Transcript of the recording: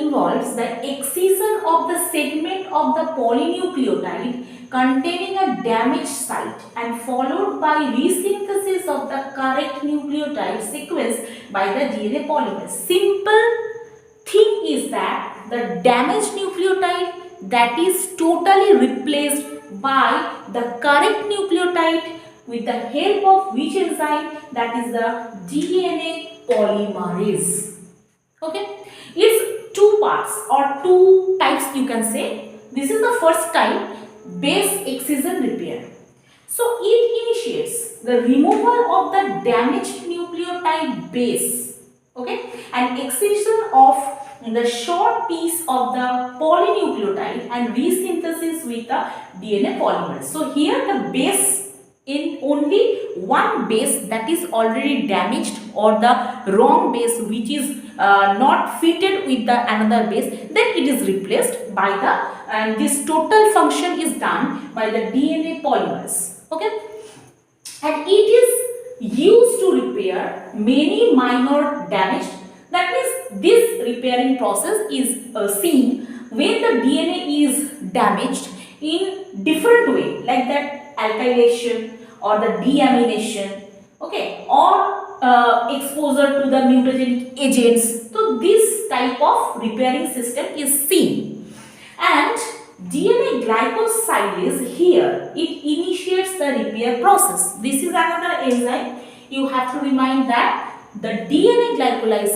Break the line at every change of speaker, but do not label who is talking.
involves the excision of the segment of the polynucleotide containing a damaged site and followed by resynthesis of the correct nucleotide sequence by the DNA polymerase. Simple thing is that the damaged nucleotide that is totally replaced by the correct nucleotide with the help of which enzyme, that is the DNA polymerase. Okay, it's two parts or two types you can say. This is the first type, base excision repair. So it initiates the removal of the damaged nucleotide base, okay, and excision of the short piece of the polynucleotide and resynthesis with the DNA polymerase. So here the base, in only one base that is already damaged or the wrong base which is not fitted with the another base, then it is replaced by the, and this total function is done by the DNA polymerase. Okay, and it is used to repair many minor damage. That means this repairing process is seen when the DNA is damaged in different way, like that alkylation or the deamination, okay, or exposure to the mutagenic agents. So this type of repairing system is seen. And DNA glycosylase here, it initiates the repair process. This is another enzyme. You have to remind that the DNA glycolysis